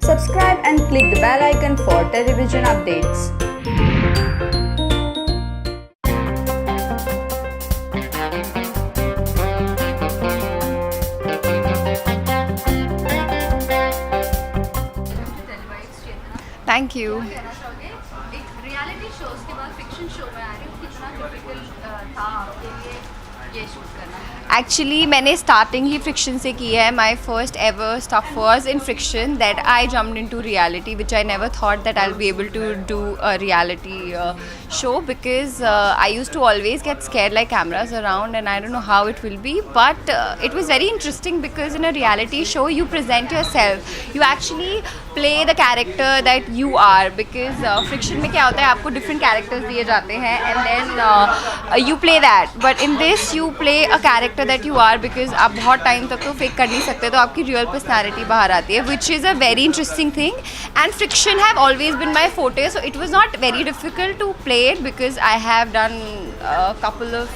Subscribe and click the bell icon for television updates. Thank you. एक reality shows के बाद fiction show में आ रही हूँ, कितना डिफिकल्ट था आपके लिए ये शूट करना? एक्चुअली मैंने स्टार्टिंग ही फ्रिक्शन से की है। My first ever stuff was in friction that I jumped into reality which I never thought that I will be able to do a reality show because I used to always get scared like cameras around and I don't know how it will be, but it was very interesting because in a reality show you present yourself, you actually play the character that you are because friction में क्या होता है, आपको different characters दिए जाते हैं and then you play that, but in this you play a character that you are because आप बहुत time तक तो fake कर नहीं सकते, तो आपकी real personality बाहर आती है, which is a very interesting thing and friction have always been my forte, so it was not very difficult to play it because I have done a couple of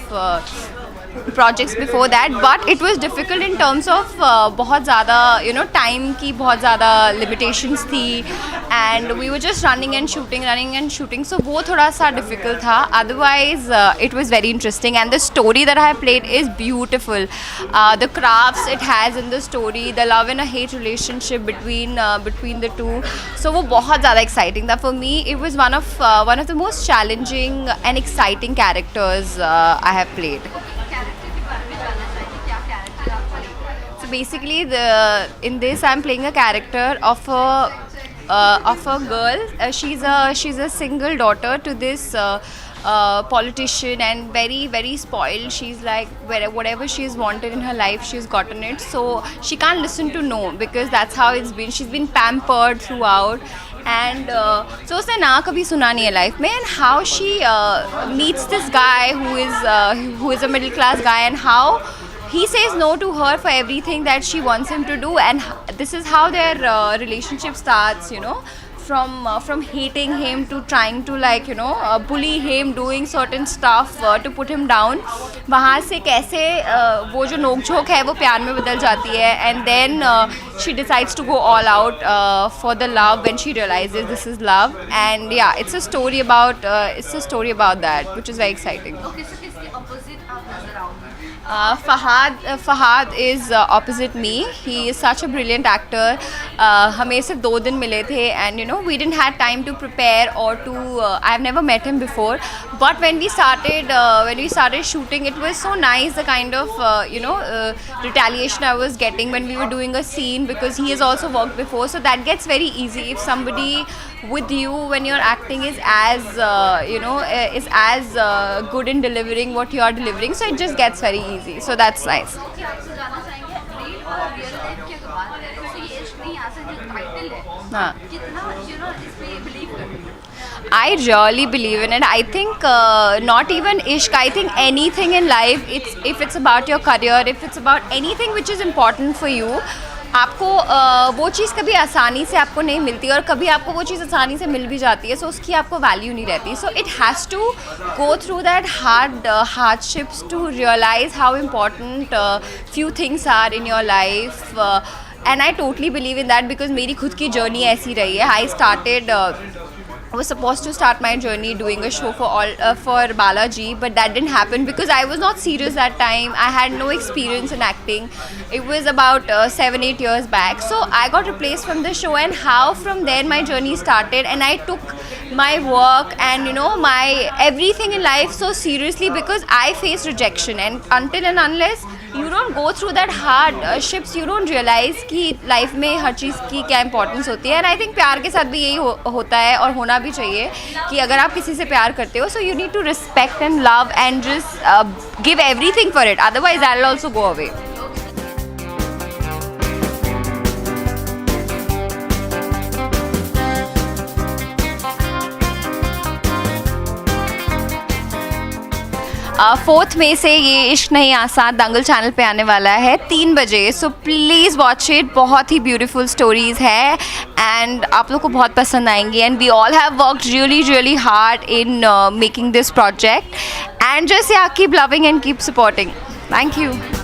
projects before that, but it was difficult in terms of बहुत ज़्यादा time की बहुत ज़्यादा limitations थी and we were just running and shooting, so वो थोड़ा सा difficult था. Otherwise it was very interesting and the story that I have played is beautiful. The crafts it has in the story, the love and a hate relationship between the two, so वो बहुत ज़्यादा exciting था. For me it was one of the most challenging and exciting characters I have played. So basically, in this I'm playing a character of a girl. She's a single daughter to this politician and very very spoiled. She's like whatever she's wanted in her life, she's gotten it. So she can't listen to no because that's how it's been. She's been pampered throughout. And so उसने ना कभी सुना नहीं है life में, and how she meets this guy who is a middle class guy and how he says no to her for everything that she wants him to do, and this is how their relationship starts, from hating him to trying to bully him, doing certain stuff to put him down. वहाँ से कैसे वो जो नोक-झोंक है वो प्यार में बदल जाती है, and then she decides to go all out for the love when she realizes this is love, and yeah, it's a story about that, which is very exciting. Okay, so किसके opposite आप नजर आओगे? Fahad is opposite me. He is such a brilliant actor. हमें सिर्फ 2 दिन मिले थे and we didn't have time to prepare or to I've never met him before, but when we started shooting, it was so nice, the kind of retaliation I was getting when we were doing a scene, because he has also worked before, so that gets very easy if somebody with you when you're acting is as good in delivering what you are delivering, so it just gets very easy, so that's nice. Okay, आपसे जानना चाहेंगे real और real life की अगर बात करें तो ये इश्क नहीं आसान जो टाइटल है, हाँ. कितना इस पे बिलीव करते हैं? I really believe in it. I think not even ishq, I think anything in life, if it's about your career, if it's about anything which is important for you, आपको वो चीज़ कभी आसानी से आपको नहीं मिलती और कभी आपको वो चीज़ आसानी से मिल भी जाती है, सो उसकी आपको वैल्यू नहीं रहती. So it has to go through that hardships to realise how important few things are in your life, and I totally believe in that because मेरी खुद की जर्नी ऐसी रही है. I started I was supposed to start my journey doing a show for Balaji, but that didn't happen because I was not serious that time. I had no experience in acting. It was about 7-8 years back. So I got replaced from the show, and how from there my journey started, and I took my work and my everything in life so seriously because I faced rejection, and until and unless you don't go through that hardships, you don't realize कि life में हर चीज़ की क्या importance होती है. And I think प्यार के साथ भी यही होता है और होना भी चाहिए कि अगर आप किसी से प्यार करते हो, so you need to respect and love and just give everything for it, otherwise that will also go away. Fourth में से ये इश्क नहीं आसान दंगल चैनल पे आने वाला है 3 बजे, सो प्लीज़ वॉच इट. बहुत ही ब्यूटीफुल स्टोरीज़ है एंड आप लोग को बहुत पसंद आएंगी, and we all have worked really hard in making this project, and just keep loving and keep supporting. Thank you.